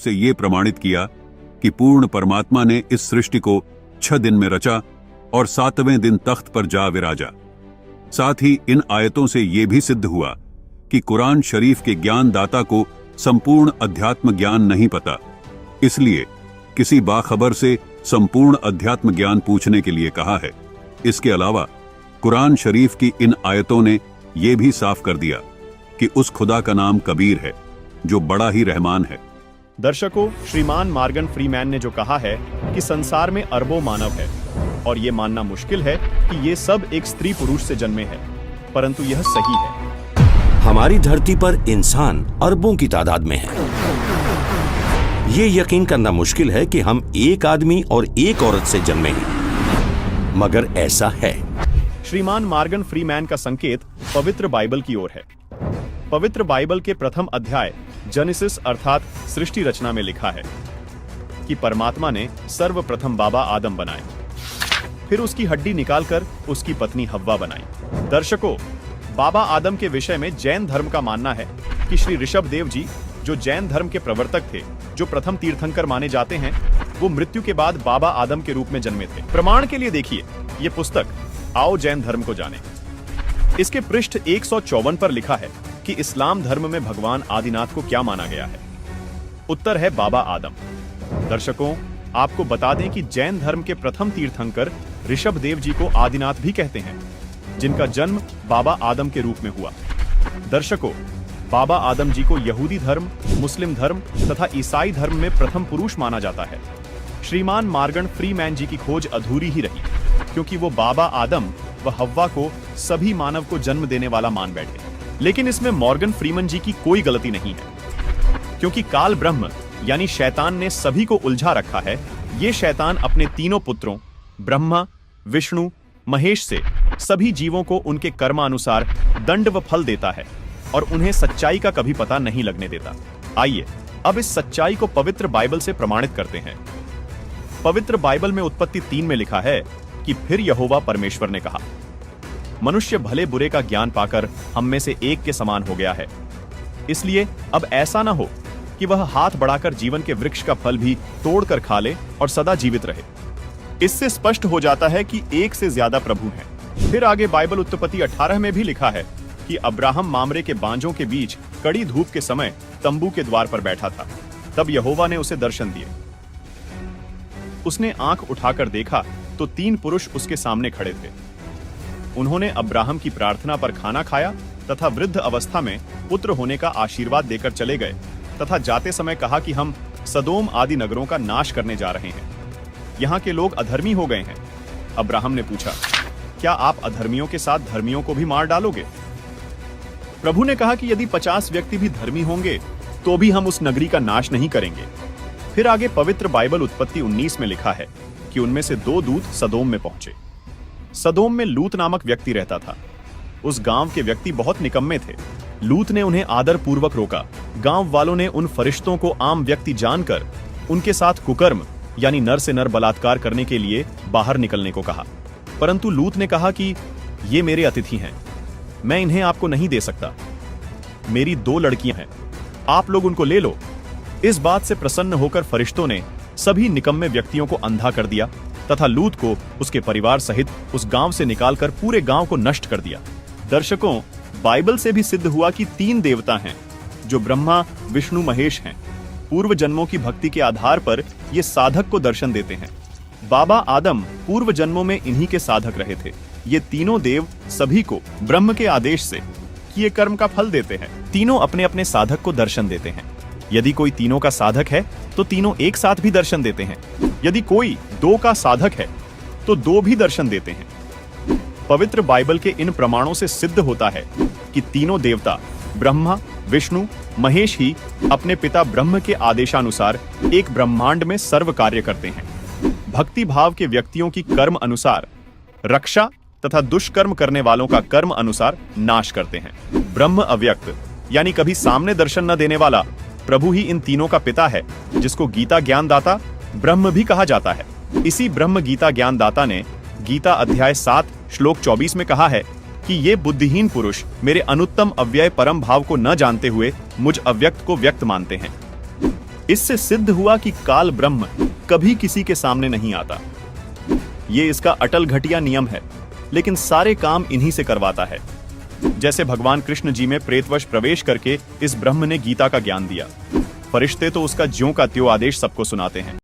से ये प्रमाणित किया कि पूर्ण परमात्मा ने इस सृष्टि को 6 दिन में रचा और 7वें दिन तख्त पर जा विराजा। साथ ही इन आयतों से ये भी सिद्ध हुआ कि कुरान शरीफ के ज्ञानदाता को संपूर्ण अध्यात्म ज्ञान नहीं पता, इसलिए किसी बाखबर से संपूर्ण अध्यात्म ज्ञान पूछने के लिए कहा है। इसके अलावा कुरान शरीफ की इन आयतों ने यह भी साफ कर दिया कि उस खुदा का नाम कबीर है जो बड़ा ही रहमान है। दर्शकों, श्रीमान मॉर्गन फ्रीमैन ने जो कहा है कि संसार में अरबों मानव है और ये मानना मुश्किल है कि ये सब एक स्त्री पुरुष से जन्मे हैं, परंतु यह सही है। हमारी धरती पर इंसान अरबों की तादाद में है। ये यकीन करना मुश्किल है कि हम एक आदमी और एक औरत से जन्मे हैं, मगर ऐसा है। श्रीमान मॉर्गन फ्रीमैन का संकेत पवित्र बाइबल की ओर है। पवित्र बाइबल के प्रथम अध्याय जेनेसिस अर्थात सृष्टि रचना में लिखा है कि परमात्मा ने सर्वप्रथम बाबा आदम बनाए, फिर उसकी हड्डी निकालकर उसकी पत्नी हव्वा बनाई। दर्शकों, बाबा आदम के विषय में जैन धर्म का मानना है कि श्री ऋषभ देव जी, जो जैन धर्म के प्रवर्तक थे, जो प्रथम तीर्थंकर माने जाते हैं, वो मृत्यु के बाद बाबा आदम के रूप में जन्मे थे। प्रमाण के लिए देखिए ये पुस्तक आओ जैन धर्म को जाने। इसके पृष्ठ 154 पर लिखा है कि इस्लाम धर्म में भगवान आदिनाथ को क्या माना गया है। उत्तर है बाबा आदम। दर्शकों, आपको बता दें कि जैन धर्म के प्रथम तीर्थंकर ऋषभ देव जी को आदिनाथ भी कहते हैं, जिनका जन्म बाबा आदम के रूप में हुआ। दर्शकों, बाबा आदम जी को यहूदी धर्म, मुस्लिम धर्म तथा ईसाई धर्म में प्रथम पुरुष माना जाता है। श्रीमान मॉर्गन फ्रीमैन जी की खोज अधूरी ही रही, क्योंकि वो बाबा आदम व हव्वा को सभी मानव को जन्म देने वाला मान बैठे। लेकिन इसमें मॉर्गन फ्रीमैन जी की कोई गलती नहीं है, क्योंकि काल ब्रह्म यानी शैतान ने सभी को उलझा रखा है। ये शैतान अपने तीनों पुत्रों ब्रह्मा, विष्णु, महेश से सभी जीवों को उनके कर्मानुसार दंड व फल देता है और उन्हें सच्चाई का कभी पता नहीं लगने देता। आइए अब इस सच्चाई को पवित्र बाइबल से प्रमाणित करते हैं। पवित्र बाइबल में उत्पत्ति 3 में लिखा है कि फिर यहोवा परमेश्वर ने कहा, मनुष्य भले बुरे का ज्ञान पाकर हम में से एक के समान हो गया है, इसलिए अब ऐसा न हो कि वह हाथ बढ़ाकर जीवन के वृक्ष का फल भी तोड़कर खा ले और सदा जीवित रहे। इससे स्पष्ट हो जाता है कि एक से ज्यादा प्रभु हैं। फिर आगे बाइबल उत्पत्ति 18 में भी लिखा है कि अब्राहम मामरे के बांजों के बीच कड़ी धूप के समय तंबू के द्वार पर बैठा था। तब यहोवा ने उसे दर्शन दिए। उसने आंख उठाकर देखा तो 3 पुरुष उसके सामने खड़े थे। उन्होंने अब्राहम की प्रार्थना पर खाना खाया तथा वृद्ध अवस्था में पुत्र होने का आशीर्वाद देकर चले गए तथा जाते समय कहा कि हम सदोम आदि नगरों का नाश करने जा रहे हैं। यहाँ के लोग अधर्मी हो गए हैं। अब्राहम ने पूछा, क्या आप अधर्मियों के साथ धर्मियों को भी मार डालोगे? प्रभु ने कहा कि यदि 50 व्यक्ति भी धर्मी होंगे तो भी हम उस नगरी का नाश नहीं करेंगे। फिर आगे पवित्र बाइबल उत्पत्ति 19 में लिखा है कि उनमें से 2 दूत सदोम में पहुंचे। सदोम में लूत नामक व्यक्ति रहता था। उस गांव के व्यक्ति बहुत निकम्मे थे। लूत ने उन्हें आदर पूर्वक रोका। गांव वालों ने उन फरिश्तों को आम व्यक्ति जानकर उनके साथ कुकर्म यानी नर से नर बलात्कार करने के लिए बाहर निकलने को कहा, परंतु लूत ने कहा कि ये मेरे अतिथि हैं, मैं इन्हें आपको नहीं दे सकता। मेरी 2 लड़कियां हैं, आप लोग उनको ले लो। इस बात से प्रसन्न होकर फरिश्तों ने सभी निकम्मे व्यक्तियों को अंधा कर दिया तथा लूत को उसके परिवार सहित उस गांव से निकालकर पूरे गांव को नष्ट कर दिया। दर्शकों, बाइबल से भी सिद्ध हुआ कि 3 देवता हैं जो ब्रह्मा, विष्णु, महेश हैं। पूर्व जन्मों की भक्ति के आधार पर ये साधक को दर्शन देते हैं। बाबा आदम पूर्व जन्मों में इन्हीं के साधक रहे थे। ये तीनों देव सभी को ब्रह्म के आदेश से किए कर्म का फल देते हैं। तीनों अपने अपने साधक को दर्शन देते हैं। यदि कोई तीनों का साधक है तो तीनों एक साथ भी दर्शन देते हैं। यदि कोई 2 का साधक है तो 2 भी दर्शन देते हैं। पवित्र बाइबल के इन प्रमाणों से सिद्ध होता है कि तीनों देवता ब्रह्मा, विष्णु, महेश ही अपने पिता ब्रह्म के आदेशानुसार एक ब्रह्मांड में सर्व कार्य करते हैं। भक्ति भाव के व्यक्तियों की कर्म अनुसार रक्षा तथा दुष्कर्म करने वालों का कर्म अनुसार नाश करते हैं। ब्रह्म अव्यक्त यानी कभी सामने दर्शन न देने वाला प्रभु ही इन तीनों का पिता है, जिसको गीता ज्ञानदाता ब्रह्म भी कहा जाता है। इसी ब्रह्म गीता ज्ञानदाता ने गीता अध्याय 7 श्लोक 24 में कहा है कि ये बुद्धिहीन पुरुष मेरे अनुत्तम अव्यय परम भाव को न जानते हुए मुझ अव्यक्त को व्यक्त मानते हैं। इससे सिद्ध हुआ कि काल ब्रह्म कभी किसी के सामने नहीं आता। ये इसका अटल घटिया नियम है, लेकिन सारे काम इन्हीं से करवाता है। जैसे भगवान कृष्ण जी में प्रेतवश प्रवेश करके इस ब्रह्म ने गीता का ज्ञान दिया। फरिश्ते तो उसका ज्यों का त्यों आदेश सबको सुनाते हैं।